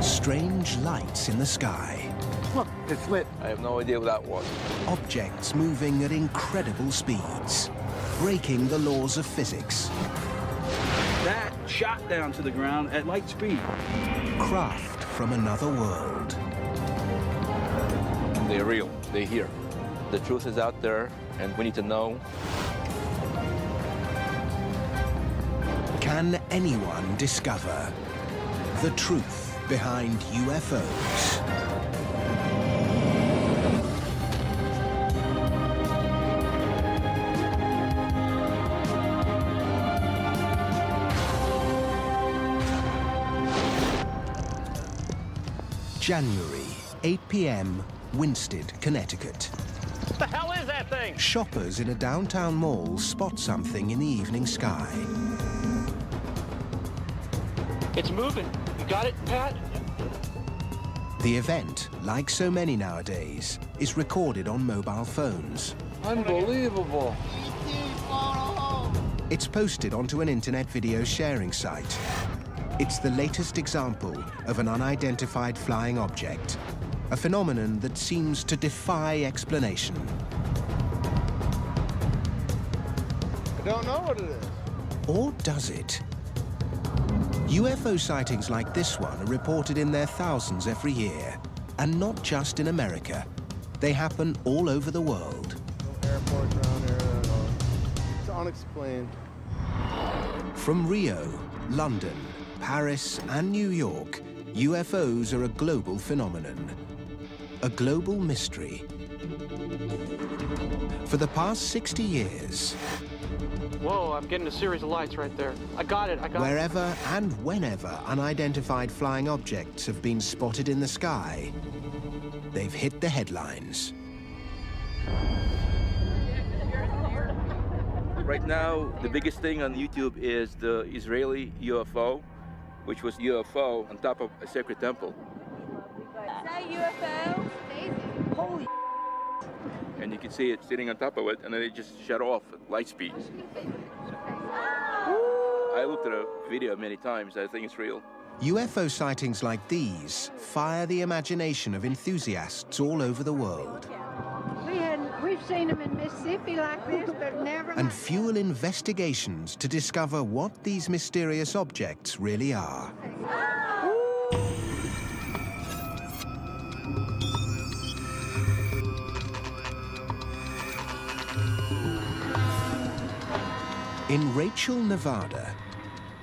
Strange lights in the sky. Look, it's lit. I have no idea what that was. Objects moving at incredible speeds, breaking the laws of physics. That shot down to the ground at light speed. Craft from another world. They're real. They're here. The truth is out there, and we need to know. Can anyone discover the truth behind UFOs? January, 8 p.m., Winsted, Connecticut. What the hell is that thing? Shoppers in a downtown mall spot something in the evening sky. It's moving. You got it, Pat? The event, like so many nowadays, is recorded on mobile phones. Unbelievable. It's posted onto an internet video sharing site. It's the latest example of an unidentified flying object, a phenomenon that seems to defy explanation. I don't know what it is. Or does it? UFO sightings like this one are reported in their thousands every year, and not just in America. They happen all over the world. No airports around here at all. It's unexplained. From Rio, London, Paris, and New York, UFOs are a global phenomenon, a global mystery. For the past 60 years, Whoa, I'm getting a series of lights right there. I got it. wherever and whenever unidentified flying objects have been spotted in the sky, they've hit the headlines. Right now, the biggest thing on YouTube is the Israeli UFO, which was UFO on top of a sacred temple. Is that UFO? Holy. And you can see it sitting on top of it, and then it just shut off at light speed. I looked at a video many times. I think it's real. UFO sightings like these fire the imagination of enthusiasts all over the world We've seen them in Mississippi like this, but never. and fuel investigations to discover what these mysterious objects really are. In Rachel, Nevada,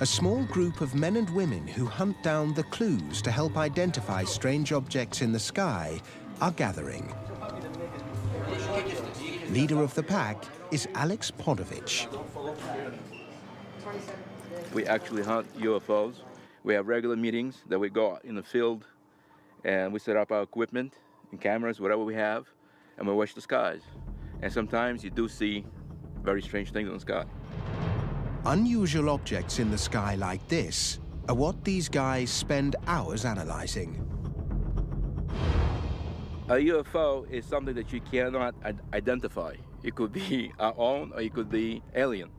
a small group of men and women who hunt down the clues to help identify strange objects in the sky are gathering. Leader of the pack is Alex Podovich. We actually hunt UFOs. We have regular meetings that we go out in the field, and we set up our equipment and cameras, whatever we have, and we watch the skies. And sometimes you do see very strange things in the sky. Unusual objects in the sky like this are what these guys spend hours analyzing. A UFO is something that you cannot identify. It could be our own, or it could be alien.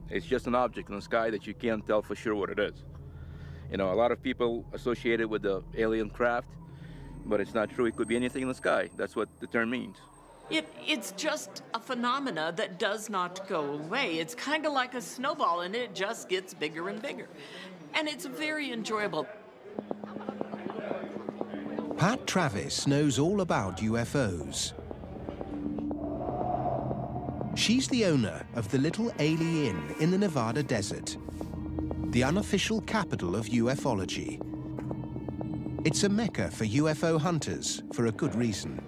It's just an object in the sky that you can't tell for sure what it is. You know, a lot of people associate it with the alien craft, but it's not true. It could be anything in the sky. That's what the term means. It's just a phenomena that does not go away. It's kind of like a snowball, and it just gets bigger and bigger. And it's very enjoyable. Pat Travis knows all about UFOs. She's the owner of the Little Ailey Inn in the Nevada desert, the unofficial capital of ufology. It's a mecca for UFO hunters for a good reason.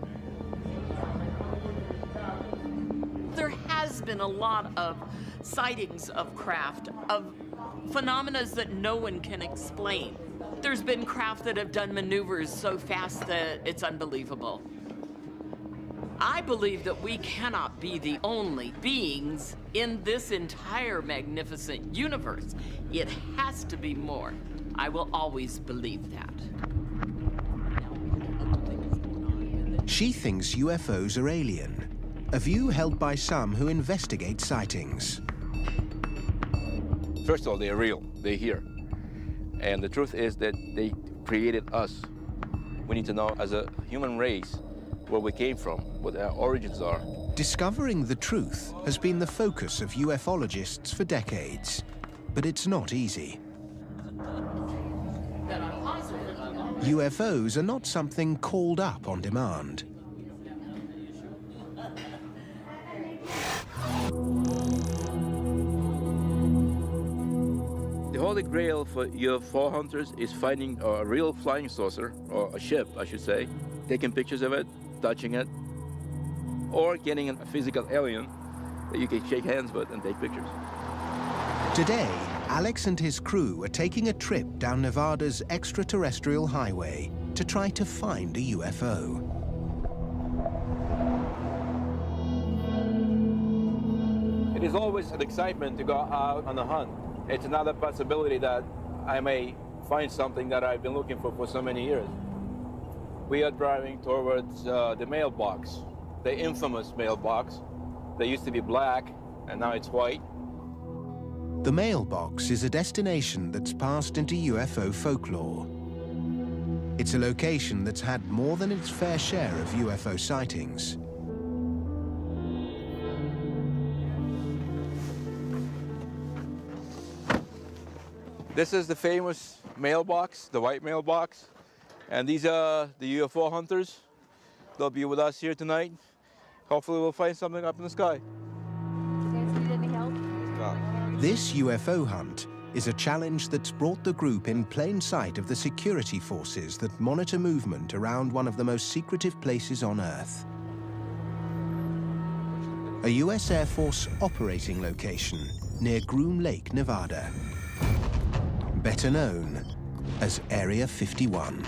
There has been a lot of sightings of craft, of phenomena that no one can explain. There's been craft that have done maneuvers so fast that it's unbelievable. I believe that we cannot be the only beings in this entire magnificent universe. It has to be more. I will always believe that. She thinks UFOs are alien, a view held by some who investigate sightings. First of all, they're real. They're here. And the truth is that they created us. We need to know, as a human race, where we came from, what our origins are. Discovering the truth has been the focus of ufologists for decades, but it's not easy. UFOs are not something called up on demand. The holy grail for UFO hunters is finding a real flying saucer, or a ship, I should say, taking pictures of it, touching it, or getting a physical alien that you can shake hands with and take pictures. Today, Alex and his crew are taking a trip down Nevada's extraterrestrial highway to try to find a UFO. It is always an excitement to go out on a hunt. It's another possibility that I may find something that I've been looking for so many years. We are driving towards the mailbox, the infamous mailbox. They used to be black, and now it's white. The mailbox is a destination that's passed into UFO folklore. It's a location that's had more than its fair share of UFO sightings. This is the famous mailbox, the white mailbox. And these are the UFO hunters. They'll be with us here tonight. Hopefully we'll find something up in the sky. You guys need any help? This UFO hunt is a challenge that's brought the group in plain sight of the security forces that monitor movement around one of the most secretive places on Earth. A US Air Force operating location near Groom Lake, Nevada. Better known as Area 51.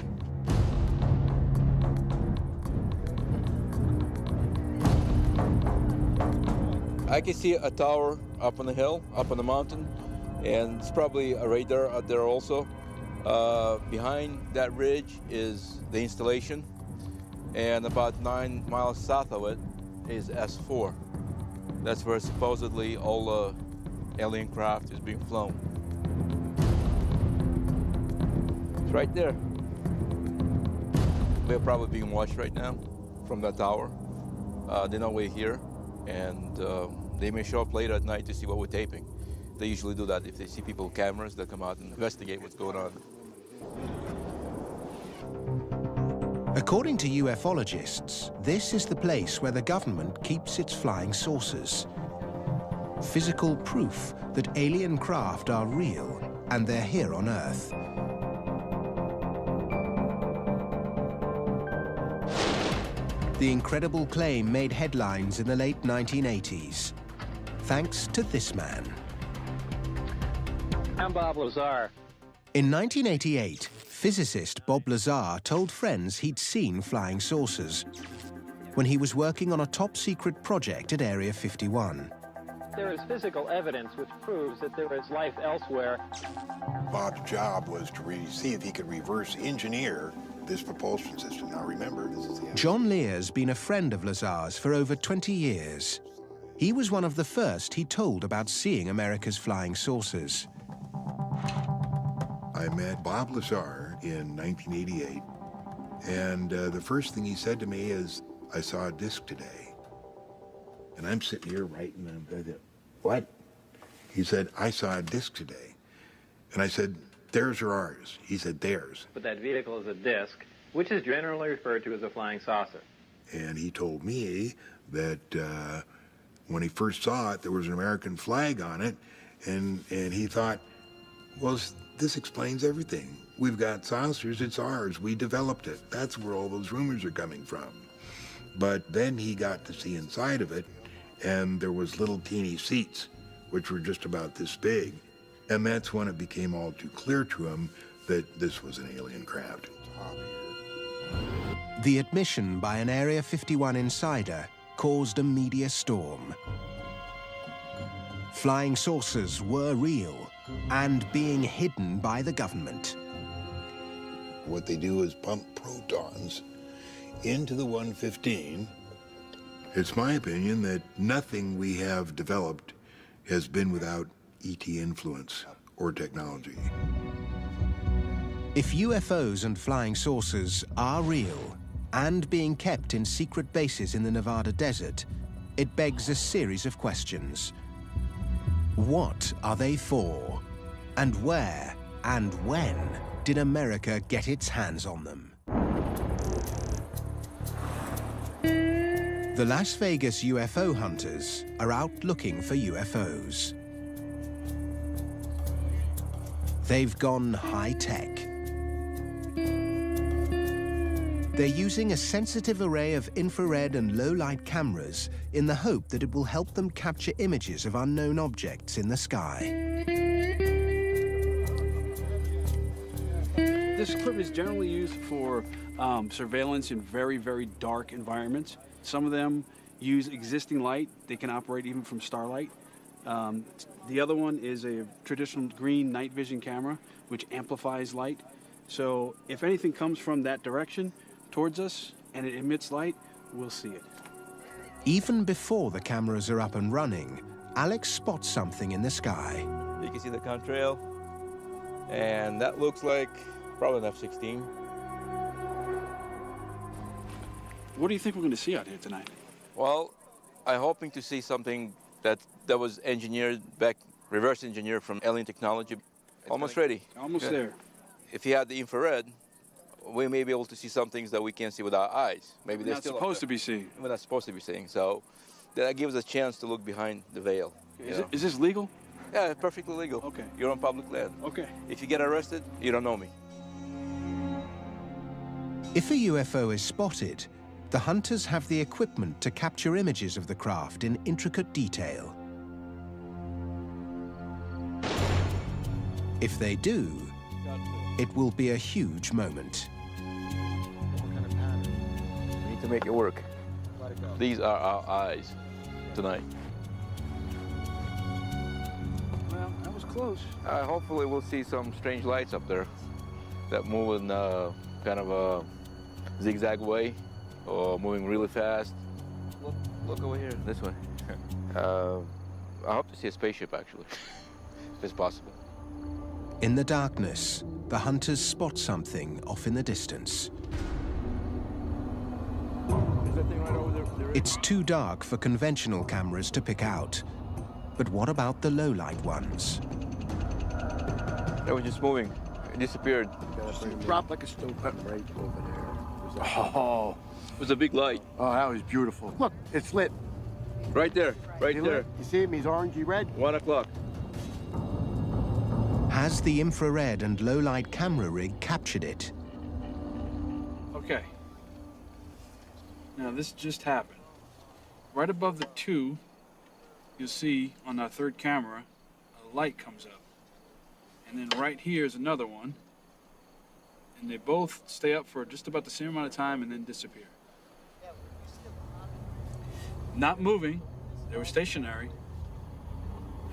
I can see a tower up on the hill, up on the mountain, and it's probably a radar out there also. Behind that ridge is the installation, and about 9 miles south of it is S4. That's where supposedly all the alien craft is being flown. It's right there. We're probably being watched right now from that tower. They know we're here, and they may show up later at night to see what we're taping. They usually do that. If they see people with cameras, they'll come out and investigate what's going on. According to ufologists, this is the place where the government keeps its flying saucers. Physical proof that alien craft are real and they're here on Earth. The incredible claim made headlines in the late 1980s, thanks to this man. I'm Bob Lazar. In 1988, physicist Bob Lazar told friends he'd seen flying saucers when he was working on a top-secret project at Area 51. There is physical evidence which proves that there is life elsewhere. Bob's job was to see if he could reverse engineer this propulsion system. Now remember, this is the end. John Lear's been a friend of Lazar's for over 20 years. He was one of the first he told about seeing America's flying saucers. I met Bob Lazar in 1988, and the first thing he said to me is, "I saw a disc today." And I'm sitting here writing, and I said, "What?" He said, "I saw a disc today." And I said, "Theirs or ours?" He said, "Theirs." But that vehicle is a disc, which is generally referred to as a flying saucer. And he told me that when he first saw it, there was an American flag on it, and he thought, well, this explains everything. We've got saucers, it's ours, we developed it. That's where all those rumors are coming from. But then he got to see inside of it, and there was little teeny seats, which were just about this big. And that's when it became all too clear to him that this was an alien craft. The admission by an Area 51 insider caused a media storm. Flying saucers were real and being hidden by the government. What they do is pump protons into the 115. It's my opinion that nothing we have developed has been without ET influence or technology. If UFOs and flying saucers are real and being kept in secret bases in the Nevada desert, it begs a series of questions. What are they for? And where and when did America get its hands on them? The Las Vegas UFO hunters are out looking for UFOs. They've gone high-tech. They're using a sensitive array of infrared and low-light cameras in the hope that it will help them capture images of unknown objects in the sky. This equipment is generally used for surveillance in very, very dark environments. Some of them use existing light. They can operate even from starlight. The other one is a traditional green night vision camera, which amplifies light. So if anything comes from that direction towards us and it emits light, we'll see it. Even before the cameras are up and running, Alex spots something in the sky. You can see the contrail, and that looks like probably an F-16. What do you think we're going to see out here tonight? Well, I'm hoping to see something that was engineered back, reverse engineered from alien technology. Almost ready. Almost there. If you had the infrared, we may be able to see some things that we can't see with our eyes. Maybe they're not still supposed to be seen. We're not supposed to be seeing. So that gives us a chance to look behind the veil. Is this legal? Yeah, perfectly legal. Okay. You're on public land. Okay. If you get arrested, you don't know me. If a UFO is spotted, the hunters have the equipment to capture images of the craft in intricate detail. If they do, it will be a huge moment. We need to make it work. These are our eyes tonight. Well, that was close. Hopefully we'll see some strange lights up there that move in kind of a zigzag way or moving really fast. Look over here, this way. I hope to see a spaceship, actually, if it's possible. In the darkness, the hunters spot something off in the distance. Is that thing right over there? It's too dark for conventional cameras to pick out. But what about the low-light ones? It was just moving. It disappeared. Dropped like a stone right over there. Oh, it was a big light. Oh, that was beautiful. Look, it's lit. Right there, right You there. lit? You see him? He's orangey red. 1 o'clock. Has the infrared and low-light camera rig captured it? Okay. Now this just happened. Right above the 2, you'll see on our third camera, a light comes up. And then right here is another one. And they both stay up for just about the same amount of time and then disappear. Not moving, they were stationary.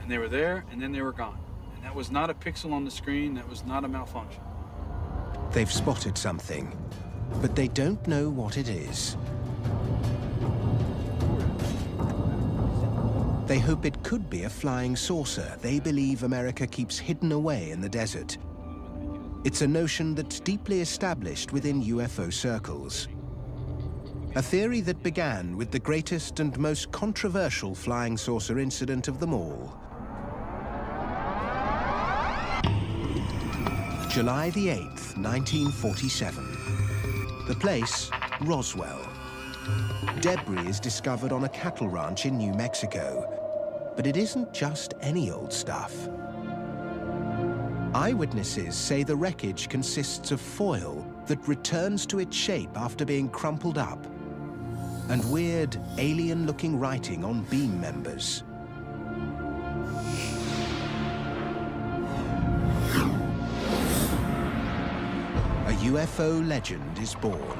And they were there and then they were gone. And that was not a pixel on the screen, that was not a malfunction. They've spotted something, but they don't know what it is. They hope it could be a flying saucer they believe America keeps hidden away in the desert. It's a notion that's deeply established within UFO circles. A theory that began with the greatest and most controversial flying saucer incident of them all. July the 8th, 1947. The place, Roswell. Debris is discovered on a cattle ranch in New Mexico. But it isn't just any old stuff. Eyewitnesses say the wreckage consists of foil that returns to its shape after being crumpled up, and weird, alien-looking writing on beam members. A UFO legend is born.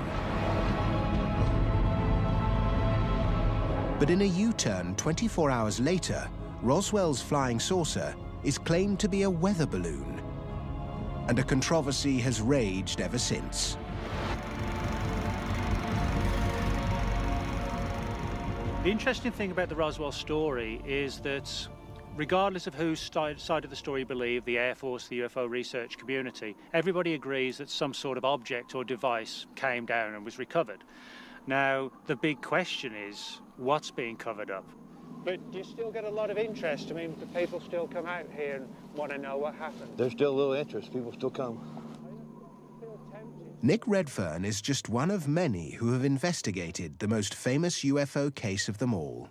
But in a U-turn 24 hours later, Roswell's flying saucer is claimed to be a weather balloon. And a controversy has raged ever since. The interesting thing about the Roswell story is that regardless of whose side of the story you believe, the Air Force, the UFO research community, everybody agrees that some sort of object or device came down and was recovered. Now, the big question is, what's being covered up? But do you still get a lot of interest? I mean, do people still come out here and want to know what happened? There's still a little interest. People still come. Nick Redfern is just one of many who have investigated the most famous UFO case of them all.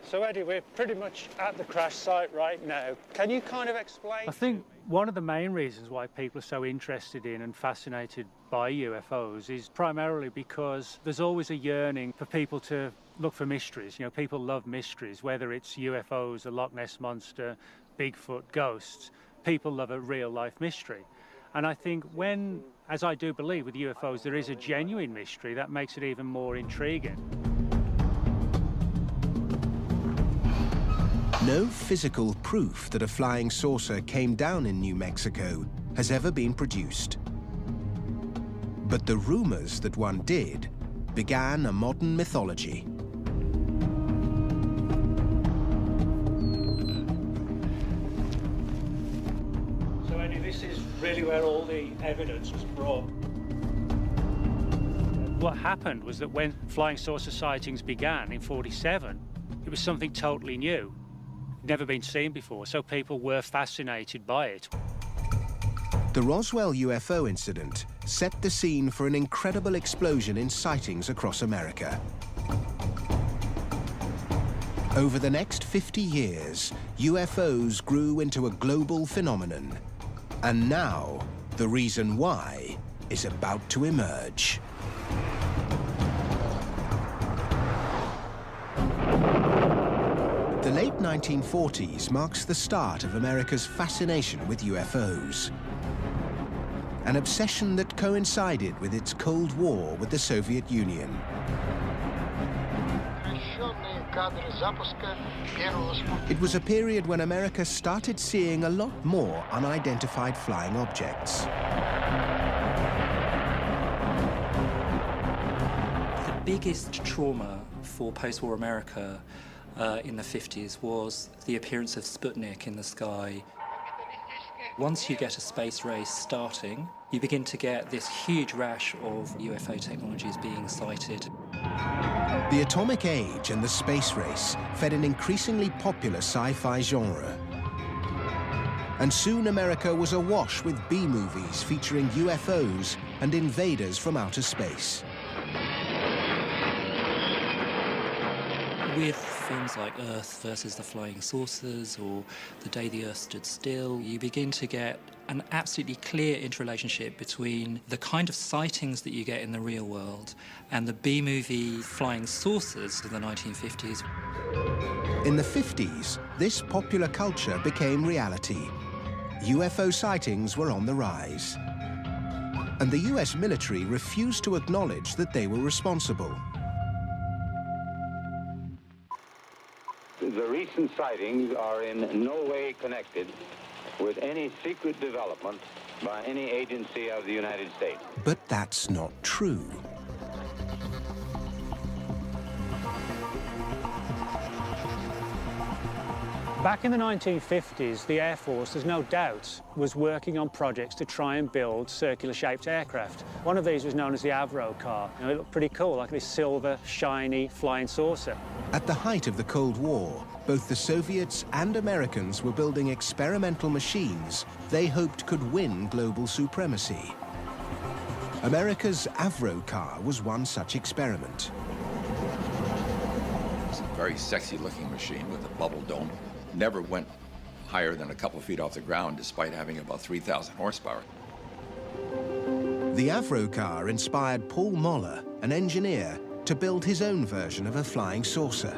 So, Eddie, we're pretty much at the crash site right now. Can you kind of explain? I think one of the main reasons why people are so interested in and fascinated by UFOs is primarily because there's always a yearning for people to look for mysteries. You know, people love mysteries, whether it's UFOs, the Loch Ness Monster, Bigfoot, ghosts. People love a real-life mystery. And I think when, as I do believe with UFOs, there is a genuine mystery, that makes it even more intriguing. No physical proof that a flying saucer came down in New Mexico has ever been produced. But the rumors that one did began a modern mythology. So, Eddie, this is really where all the evidence was brought. What happened was that when flying saucer sightings began in '47, it was something totally new. Never been seen before, so people were fascinated by it. The Roswell UFO incident set the scene for an incredible explosion in sightings across America. Over the next 50 years, UFOs grew into a global phenomenon. And now, the reason why is about to emerge. The late 1940s marks the start of America's fascination with UFOs. An obsession that coincided with its Cold War with the Soviet Union. It was a period when America started seeing a lot more unidentified flying objects. The biggest trauma for post-war America in the 50s was the appearance of Sputnik in the sky. Once you get a space race starting, you begin to get this huge rash of UFO technologies being sighted. The atomic age and the space race fed an increasingly popular sci-fi genre. And soon America was awash with B-movies featuring UFOs and invaders from outer space. With films like Earth versus the Flying Saucers or The Day the Earth Stood Still, you begin to get an absolutely clear interrelationship between the kind of sightings that you get in the real world and the B-movie flying saucers of the 1950s. In the 50s, this popular culture became reality. UFO sightings were on the rise. And the US military refused to acknowledge that they were responsible. The recent sightings are in no way connected with any secret development by any agency of the United States. But that's not true. Back in the 1950s, the Air Force, there's no doubt, was working on projects to try and build circular-shaped aircraft. One of these was known as the Avro car. You know, it looked pretty cool, like this silver, shiny, flying saucer. At the height of the Cold War, both the Soviets and Americans were building experimental machines they hoped could win global supremacy. America's Avro car was one such experiment. It's a very sexy-looking machine with a bubble dome. Never went higher than a couple feet off the ground, despite having about 3,000 horsepower. The Avro car inspired Paul Moller, an engineer, to build his own version of a flying saucer.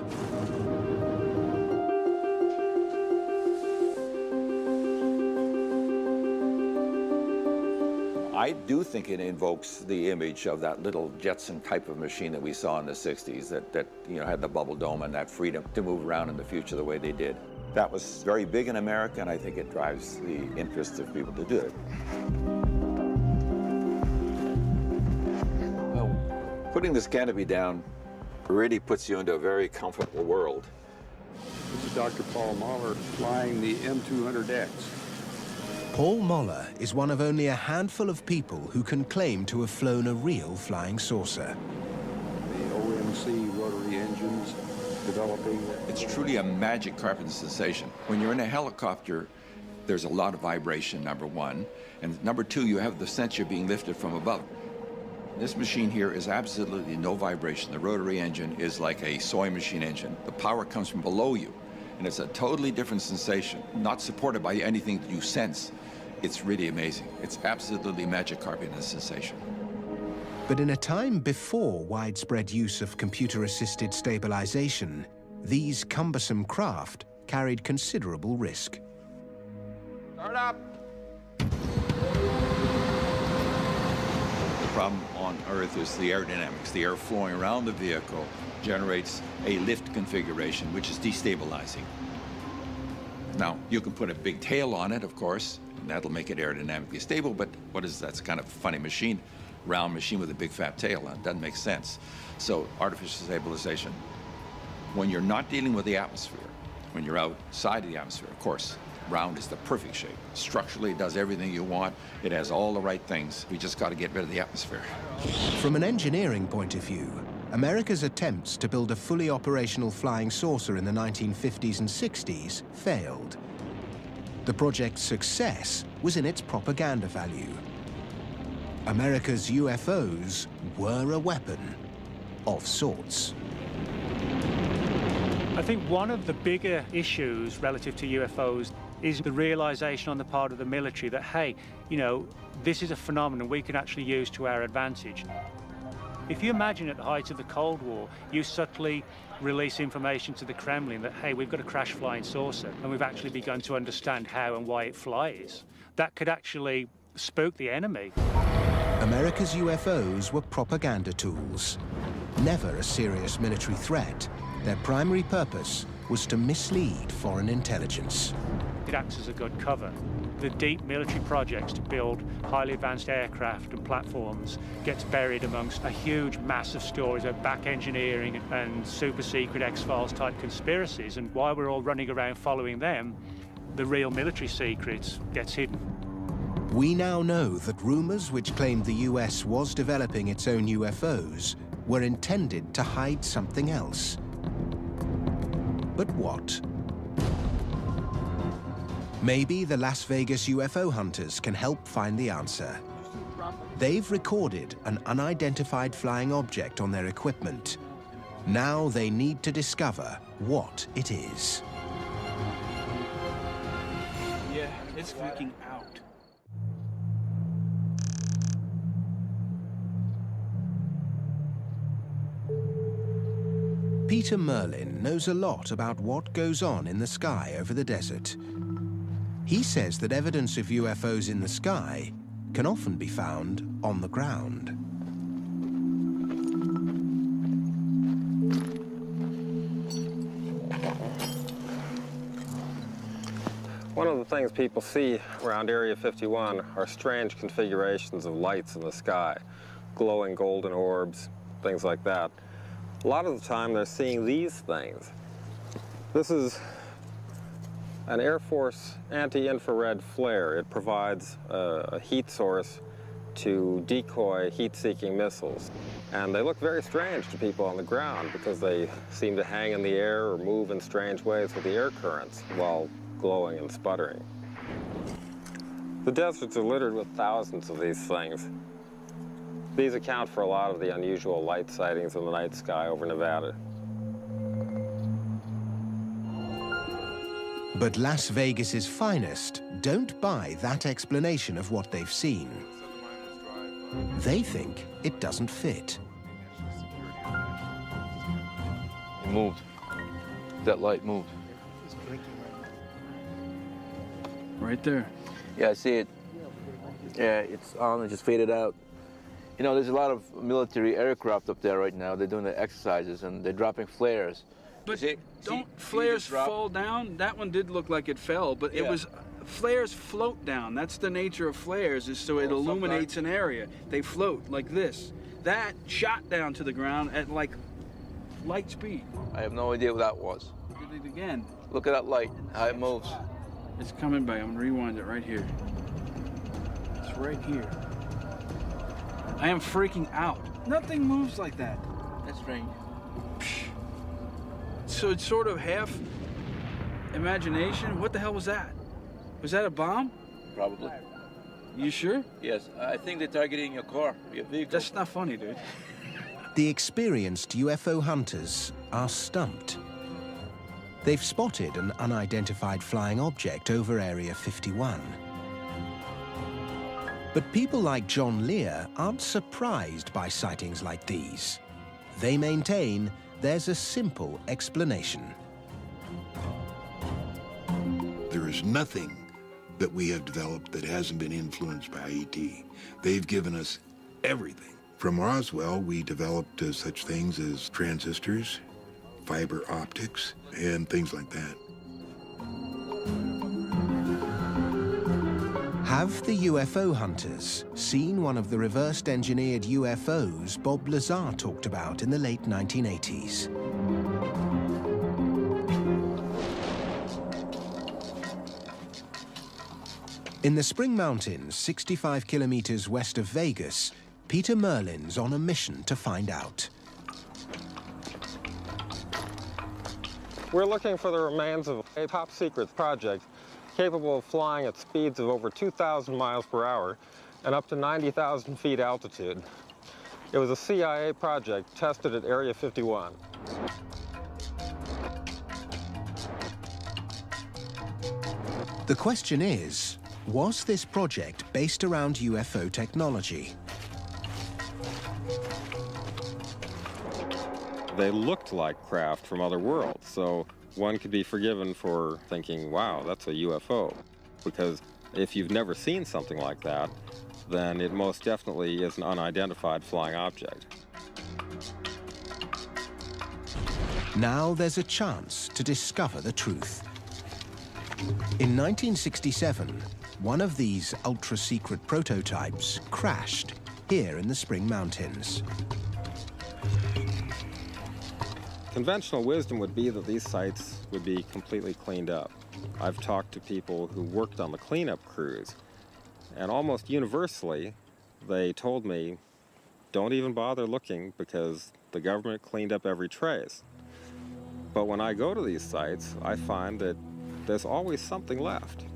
I do think it invokes the image of that little Jetson type of machine that we saw in the 60s that you know, had the bubble dome and that freedom to move around in the future the way they did. That was very big in America, and I think it drives the interest of people to do it. Well, putting this canopy down really puts you into a very comfortable world. This is Dr. Paul Mahler flying the M200X. Paul Moller is one of only a handful of people who can claim to have flown a real flying saucer. The OMC rotary engines developing. It's truly a magic carpet sensation. When you're in a helicopter, there's a lot of vibration, number one. And number two, you have the sense you're being lifted from above. This machine here is absolutely no vibration. The rotary engine is like a sewing machine engine. The power comes from below you, and it's a totally different sensation, not supported by anything that you sense. It's really amazing. It's absolutely magic carpet in a sensation. But in a time before widespread use of computer-assisted stabilization, these cumbersome craft carried considerable risk. Start up! The problem on Earth is the aerodynamics. The air flowing around the vehicle generates a lift configuration, which is destabilizing. Now, you can put a big tail on it, of course, and that'll make it aerodynamically stable, but what is that's kind of a funny machine, round machine with a big fat tail on it. Doesn't make sense. So, artificial stabilization. When you're not dealing with the atmosphere, when you're outside of the atmosphere, of course, round is the perfect shape. Structurally, it does everything you want. It has all the right things. We just got to get rid of the atmosphere. From an engineering point of view, America's attempts to build a fully operational flying saucer in the 1950s and 60s failed. The project's success was in its propaganda value. America's UFOs were a weapon of sorts. I think one of the bigger issues relative to UFOs is the realization on the part of the military that, hey, you know, this is a phenomenon we can actually use to our advantage. If you imagine at the height of the Cold War, you subtly release information to the Kremlin that, hey, we've got a crash flying saucer, and we've actually begun to understand how and why it flies. That could actually spook the enemy. America's UFOs were propaganda tools. Never a serious military threat, their primary purpose was to mislead foreign intelligence. It acts as a good cover. The deep military projects to build highly advanced aircraft and platforms gets buried amongst a huge mass of stories of back engineering and super secret X-Files type conspiracies. And while we're all running around following them, the real military secrets gets hidden. We now know that rumors which claimed the US was developing its own UFOs were intended to hide something else. But what? Maybe the Las Vegas UFO hunters can help find the answer. They've recorded an unidentified flying object on their equipment. Now they need to discover what it is. Yeah, it's freaking out. Peter Merlin knows a lot about what goes on in the sky over the desert. He says that evidence of UFOs in the sky can often be found on the ground. One of the things people see around Area 51 are strange configurations of lights in the sky, glowing golden orbs, things like that. A lot of the time they're seeing these things. This is an Air Force anti-infrared flare. It provides a heat source to decoy heat-seeking missiles. And they look very strange to people on the ground because they seem to hang in the air or move in strange ways with the air currents while glowing and sputtering. The deserts are littered with thousands of these things. These account for a lot of the unusual light sightings in the night sky over Nevada. But Las Vegas's finest don't buy that explanation of what they've seen. They think it doesn't fit. It moved. That light moved. Right there. Yeah, I see it. Yeah, it's on, it just faded out. You know, there's a lot of military aircraft up there right now. They're doing the exercises and they're dropping flares. But don't flares fall down? That one did look like it fell, but it was, flares float down. That's the nature of flares, is so it illuminates an area. They float like this. That shot down to the ground at like light speed. I have no idea what that was. it again. Look at that light, how it moves. It's coming back. I'm gonna rewind it right here. It's right here. I am freaking out. Nothing moves like that. That's strange. So it's sort of half imagination. What the hell was that? Was that a bomb? Probably. You sure? Yes, I think they're targeting your car, your vehicle. That's not funny, dude. The experienced UFO hunters are stumped. They've spotted an unidentified flying object over Area 51. But people like John Lear aren't surprised by sightings like these. They maintain there's a simple explanation. There is nothing that we have developed that hasn't been influenced by ET. They've given us everything. From Roswell, we developed such things as transistors, fiber optics, and things like that. Have the UFO hunters seen one of the reversed engineered UFOs Bob Lazar talked about in the late 1980s? In the Spring Mountains, 65 kilometers west of Vegas, Peter Merlin's on a mission to find out. We're looking for the remains of a top-secret project capable of flying at speeds of over 2,000 miles per hour and up to 90,000 feet altitude. It was a CIA project tested at Area 51. The question is, was this project based around UFO technology? They looked like craft from other worlds, so one could be forgiven for thinking, wow, that's a UFO. Because if you've never seen something like that, then it most definitely is an unidentified flying object. Now there's a chance to discover the truth. In 1967, one of these ultra-secret prototypes crashed here in the Spring Mountains. Conventional wisdom would be that these sites would be completely cleaned up. I've talked to people who worked on the cleanup crews, and almost universally, they told me, don't even bother looking because the government cleaned up every trace. But when I go to these sites, I find that there's always something left.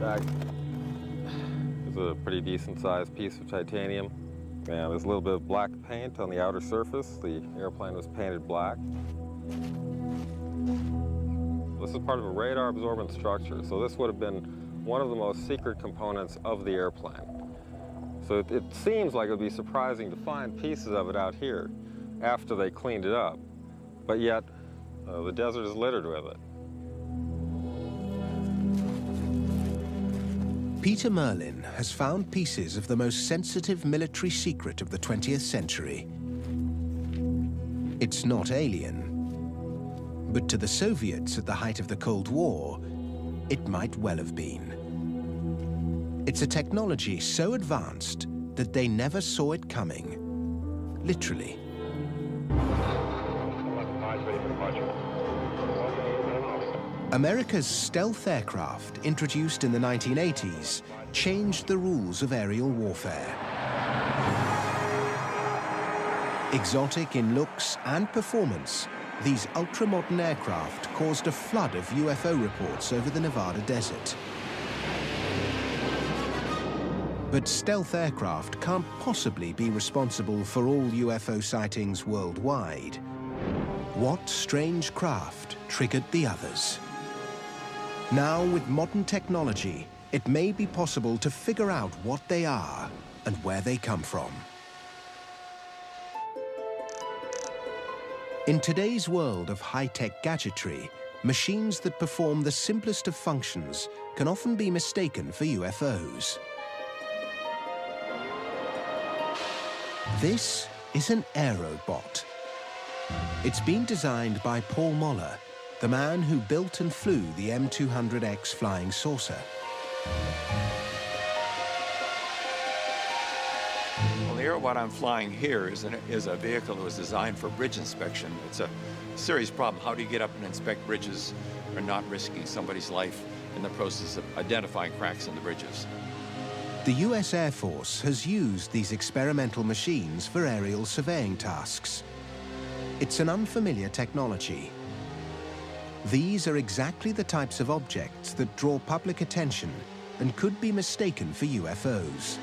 That is a pretty decent-sized piece of titanium. And there's a little bit of black paint on the outer surface. The airplane was painted black. This is part of a radar-absorbent structure, so this would have been one of the most secret components of the airplane. So it seems like it would be surprising to find pieces of it out here after they cleaned it up, but yet the desert is littered with it. Peter Merlin has found pieces of the most sensitive military secret of the 20th century. It's not alien, but to the Soviets at the height of the Cold War, it might well have been. It's a technology so advanced that they never saw it coming, literally. America's stealth aircraft, introduced in the 1980s, changed the rules of aerial warfare. Exotic in looks and performance, these ultra-modern aircraft caused a flood of UFO reports over the Nevada desert. But stealth aircraft can't possibly be responsible for all UFO sightings worldwide. What strange craft triggered the others? Now, with modern technology, it may be possible to figure out what they are and where they come from. In today's world of high-tech gadgetry, machines that perform the simplest of functions can often be mistaken for UFOs. This is an aerobot. It's been designed by Paul Moller, the man who built and flew the M200X flying saucer. Well, the here, what I'm flying here is a vehicle that was designed for bridge inspection. It's a serious problem. How do you get up and inspect bridges or not risking somebody's life in the process of identifying cracks in the bridges? The US Air Force has used these experimental machines for aerial surveying tasks. It's an unfamiliar technology. These are exactly the types of objects that draw public attention and could be mistaken for UFOs.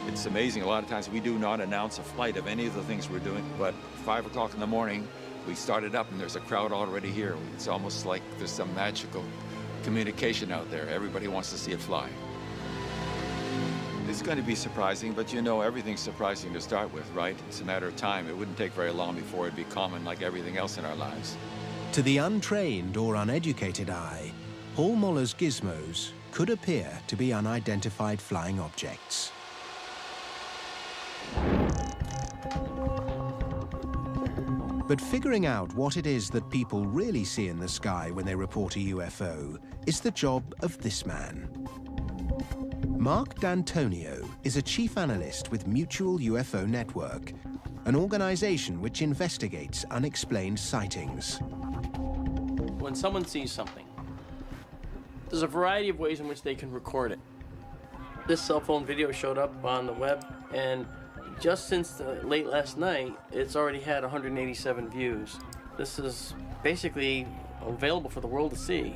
It's amazing. A lot of times we do not announce a flight of any of the things we're doing, but 5 o'clock in the morning, we started up and there's a crowd already here. It's almost like there's some magical communication out there. Everybody wants to see it fly. It's going to be surprising, but you know everything's surprising to start with, right? It's a matter of time. It wouldn't take very long before it'd be common like everything else in our lives. To the untrained or uneducated eye, Paul Muller's gizmos could appear to be unidentified flying objects. But figuring out what it is that people really see in the sky when they report a UFO is the job of this man. Mark D'Antonio is a chief analyst with Mutual UFO Network, an organization which investigates unexplained sightings. When someone sees something, there's a variety of ways in which they can record it. This cell phone video showed up on the web, and just since late last night, it's already had 187 views. This is basically available for the world to see.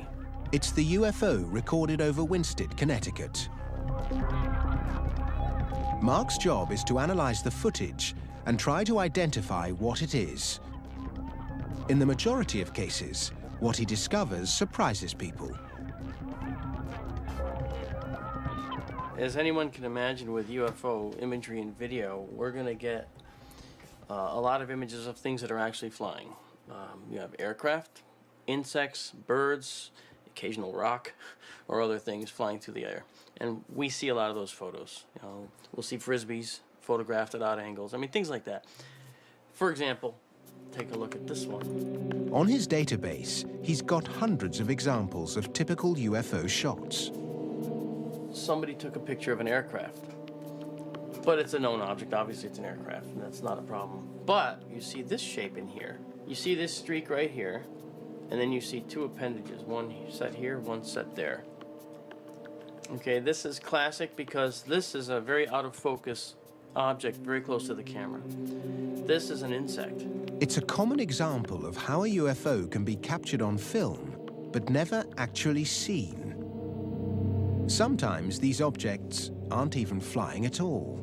It's the UFO recorded over Winsted, Connecticut. Mark's job is to analyze the footage and try to identify what it is. In the majority of cases, what he discovers surprises people. As anyone can imagine with UFO imagery and video, we're going to get a lot of images of things that are actually flying. You have aircraft, insects, birds, occasional rock, or other things flying through the air. And we see a lot of those photos. You know, we'll see frisbees photographed at odd angles. I mean, things like that. For example, take a look at this one. On his database, he's got hundreds of examples of typical UFO shots. Somebody took a picture of an aircraft, but it's a known object. Obviously, it's an aircraft, and that's not a problem. But you see this shape in here. You see this streak right here, and then you see two appendages, one set here, one set there. Okay, this is classic because this is a very out of focus object very close to the camera. This is an insect. It's a common example of how a UFO can be captured on film, but never actually seen. Sometimes these objects aren't even flying at all.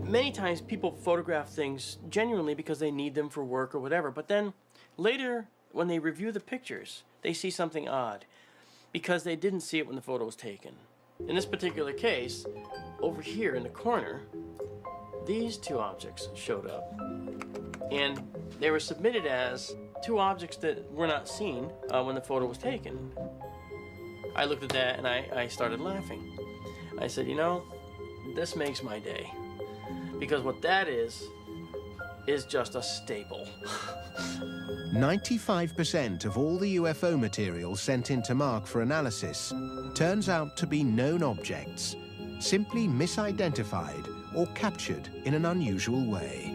Many times people photograph things genuinely because they need them for work or whatever, but then later when they review the pictures, they see something odd because they didn't see it when the photo was taken. In this particular case, over here in the corner, these two objects showed up, and they were submitted as two objects that were not seen when the photo was taken. I looked at that and I started laughing. I said, you know, this makes my day. Because what that is just a staple. 95% of all the UFO material sent into Mark for analysis turns out to be known objects, simply misidentified or captured in an unusual way.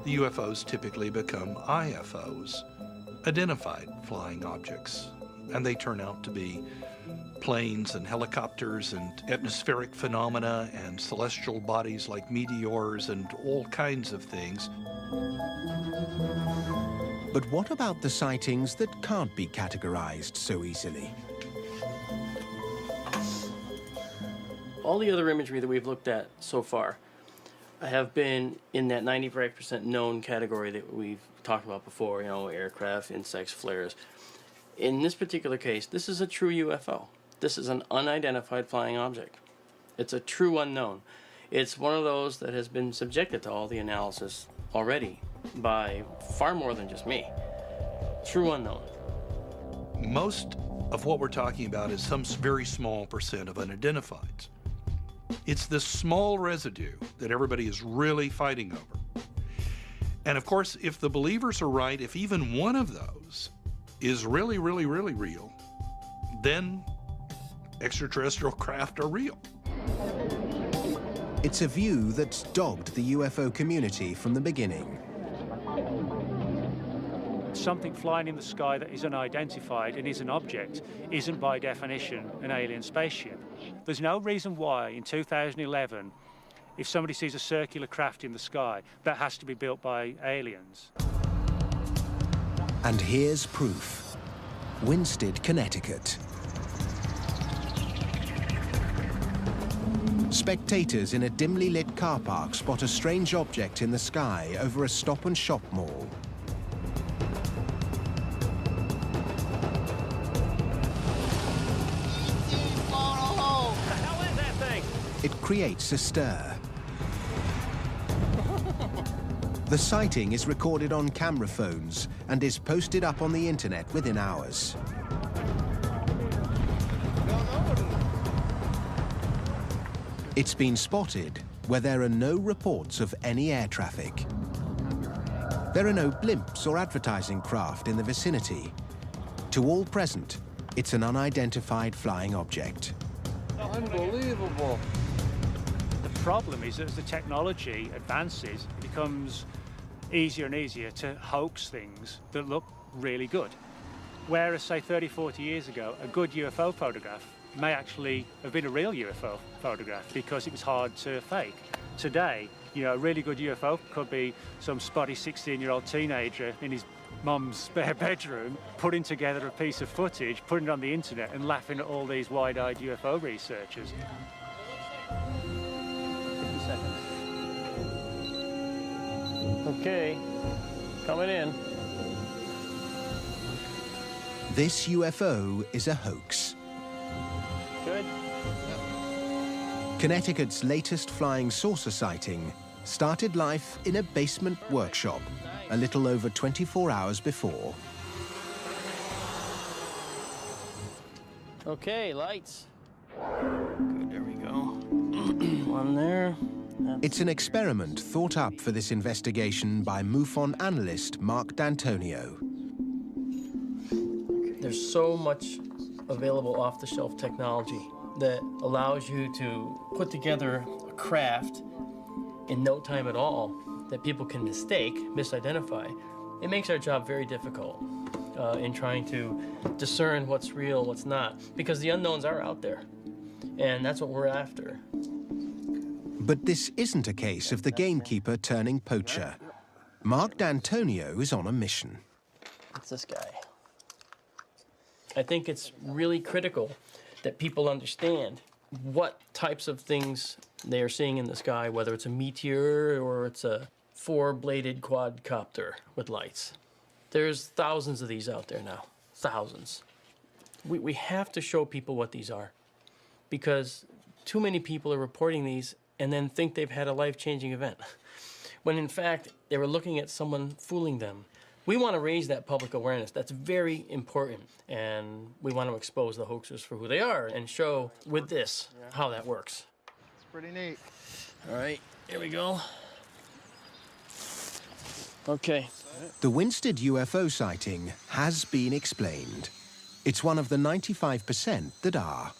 The UFOs typically become IFOs, identified flying objects, and they turn out to be planes and helicopters and atmospheric phenomena and celestial bodies like meteors and all kinds of things. But what about the sightings that can't be categorized so easily? All the other imagery that we've looked at so far have been in that 95% known category that we've talked about before, you know, aircraft, insects, flares. In this particular case, this is a true UFO. This is an unidentified flying object. It's a true unknown. It's one of those that has been subjected to all the analysis already by far more than just me. True unknown. Most of what we're talking about is some very small percent of unidentifieds. It's this small residue that everybody is really fighting over. And of course, if the believers are right, if even one of those is really, really, really real, then extraterrestrial craft are real. It's a view that's dogged the UFO community from the beginning. Something flying in the sky that is unidentified and is an object isn't by definition an alien spaceship. There's no reason why in 2011, if somebody sees a circular craft in the sky, that has to be built by aliens. And here's proof. Winsted, Connecticut. Spectators in a dimly lit car park spot a strange object in the sky over a Stop and Shop mall. It creates a stir. The sighting is recorded on camera phones and is posted up on the internet within hours. It's been spotted where there are no reports of any air traffic. There are no blimps or advertising craft in the vicinity. To all present, it's an unidentified flying object. Unbelievable. The problem is that as the technology advances, it becomes easier and easier to hoax things that look really good. Whereas, say, 30, 40 years ago, a good UFO photograph may actually have been a real UFO photograph because it was hard to fake. Today, you know, a really good UFO could be some spotty 16-year-old teenager in his mum's spare bedroom putting together a piece of footage, putting it on the internet and laughing at all these wide-eyed UFO researchers. 50 seconds. Okay, coming in. This UFO is a hoax. Good. Connecticut's latest flying saucer sighting started life in a basement workshop a little over 24 hours before. Okay, lights. Good, there we go. One there. It's an experiment thought up for this investigation by MUFON analyst Mark D'Antonio. There's so much available off-the-shelf technology that allows you to put together a craft in no time at all that people can mistake, misidentify. It makes our job very difficult in trying to discern what's real, what's not, because the unknowns are out there, and that's what we're after. But this isn't a case of the gamekeeper turning poacher. Mark D'Antonio is on a mission. It's this guy. I think it's really critical that people understand what types of things they are seeing in the sky, whether it's a meteor or it's a four-bladed quadcopter with lights. There's thousands of these out there now, thousands. We have to show people what these are because too many people are reporting these and then think they've had a life-changing event, when in fact they were looking at someone fooling them. We want to raise that public awareness. That's very important. And we want to expose the hoaxers for who they are and show with this how that works. It's pretty neat. All right, here we go. Okay. The Winsted UFO sighting has been explained. It's one of the 95% that are.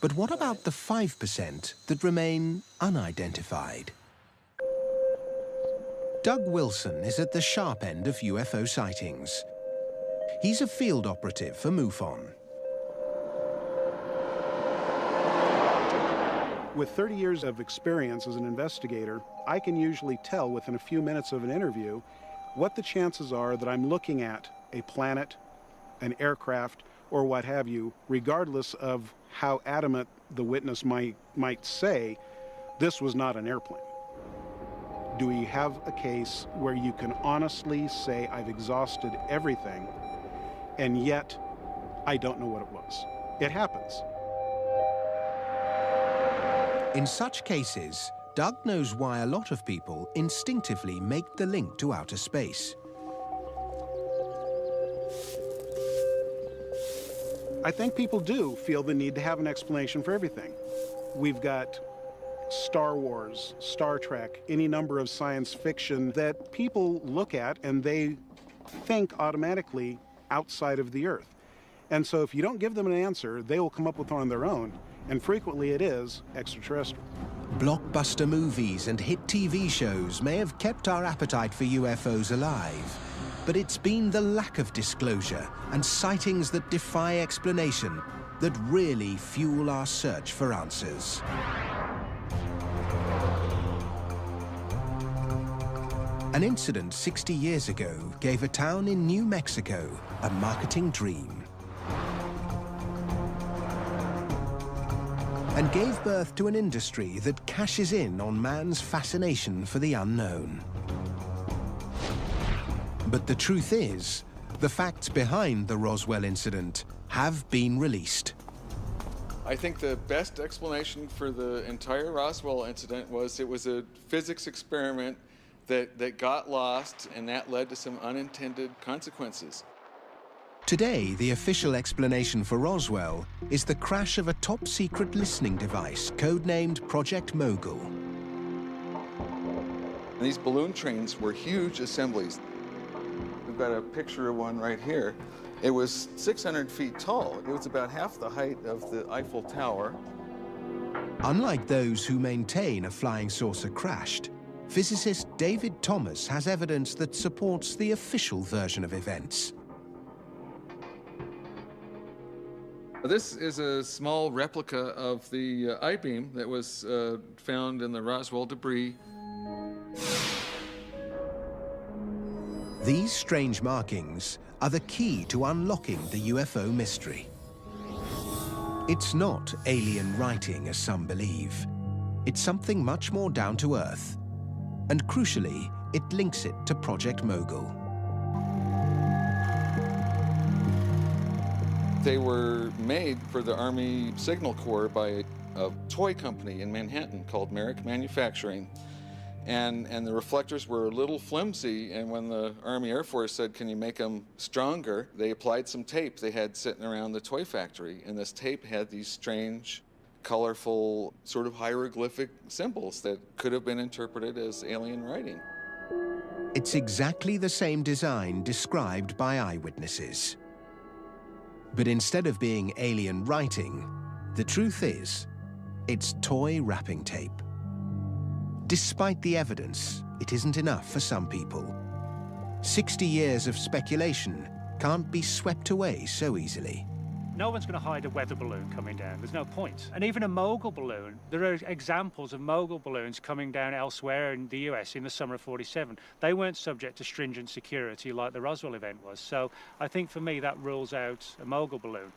But what about the 5% that remain unidentified? Doug Wilson is at the sharp end of UFO sightings. He's a field operative for MUFON. With 30 years of experience as an investigator, I can usually tell within a few minutes of an interview what the chances are that I'm looking at a planet, an aircraft, or what have you, regardless of how adamant the witness might say, this was not an airplane. Do we have a case where you can honestly say, I've exhausted everything, and yet I don't know what it was? It happens. In such cases, Doug knows why a lot of people instinctively make the link to outer space. I think people do feel the need to have an explanation for everything. We've got Star Wars, Star Trek, any number of science fiction that people look at and they think automatically outside of the Earth. And so if you don't give them an answer, they will come up with one on their own, and frequently it is extraterrestrial. Blockbuster movies and hit TV shows may have kept our appetite for UFOs alive, but it's been the lack of disclosure and sightings that defy explanation that really fuel our search for answers. An incident 60 years ago gave a town in New Mexico a marketing dream and gave birth to an industry that cashes in on man's fascination for the unknown. But the truth is, the facts behind the Roswell incident have been released. I think the best explanation for the entire Roswell incident was it was a physics experiment that got lost, and that led to some unintended consequences. Today, the official explanation for Roswell is the crash of a top-secret listening device codenamed Project Mogul. These balloon trains were huge assemblies. We've got a picture of one right here. It was 600 feet tall. It was about half the height of the Eiffel Tower. Unlike those who maintain a flying saucer crashed, physicist David Thomas has evidence that supports the official version of events. This is a small replica of the I-beam that was found in the Roswell debris. These strange markings are the key to unlocking the UFO mystery. It's not alien writing, as some believe. It's something much more down to earth. And crucially, it links it to Project Mogul. They were made for the Army Signal Corps by a toy company in Manhattan called Merrick Manufacturing. And the reflectors were a little flimsy, and when the Army Air Force said, can you make them stronger, they applied some tape they had sitting around the toy factory, and this tape had these strange, colorful, sort of hieroglyphic symbols that could have been interpreted as alien writing. It's exactly the same design described by eyewitnesses. But instead of being alien writing, the truth is, it's toy wrapping tape. Despite the evidence, it isn't enough for some people. 60 years of speculation can't be swept away so easily. No one's going to hide a weather balloon coming down. There's no point. And even a mogul balloon, there are examples of mogul balloons coming down elsewhere in the US in the summer of '47. They weren't subject to stringent security like the Roswell event was. So I think for me that rules out a mogul balloon.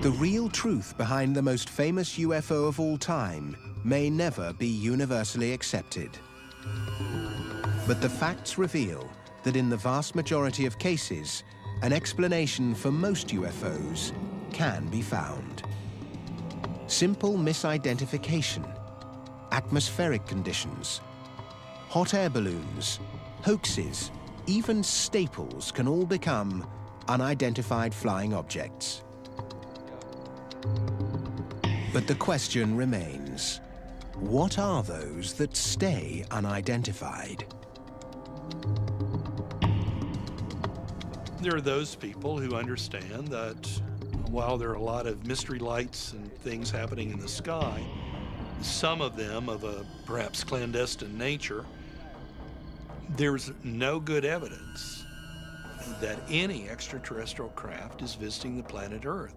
The real truth behind the most famous UFO of all time may never be universally accepted. But the facts reveal that in the vast majority of cases, an explanation for most UFOs can be found. Simple misidentification, atmospheric conditions, hot air balloons, hoaxes, even staples can all become unidentified flying objects. But the question remains, what are those that stay unidentified? There are those people who understand that while there are a lot of mystery lights and things happening in the sky, some of them of a perhaps clandestine nature, there's no good evidence that any extraterrestrial craft is visiting the planet Earth.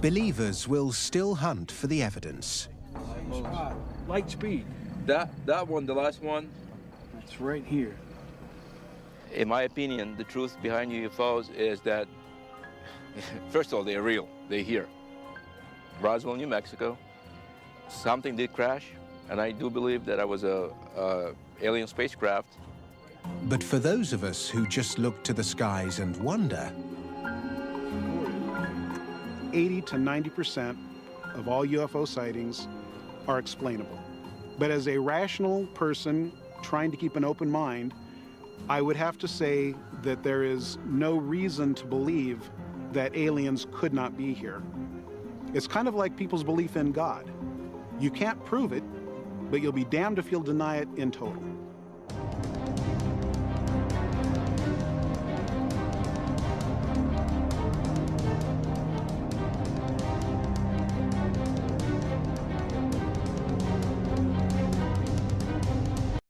Believers will still hunt for the evidence. Light speed. That one, the last one, It's right here. in my opinion, the truth behind UFOs is that, first of all, they're real. They're here. Roswell, New Mexico. Something did crash, and I do believe that it was a alien spacecraft. But for those of us who just look to the skies and wonder, 80 to 90% of all UFO sightings are explainable. But as a rational person trying to keep an open mind, I would have to say that there is no reason to believe that aliens could not be here. It's kind of like people's belief in God. You can't prove it, but you'll be damned if you'll deny it in total.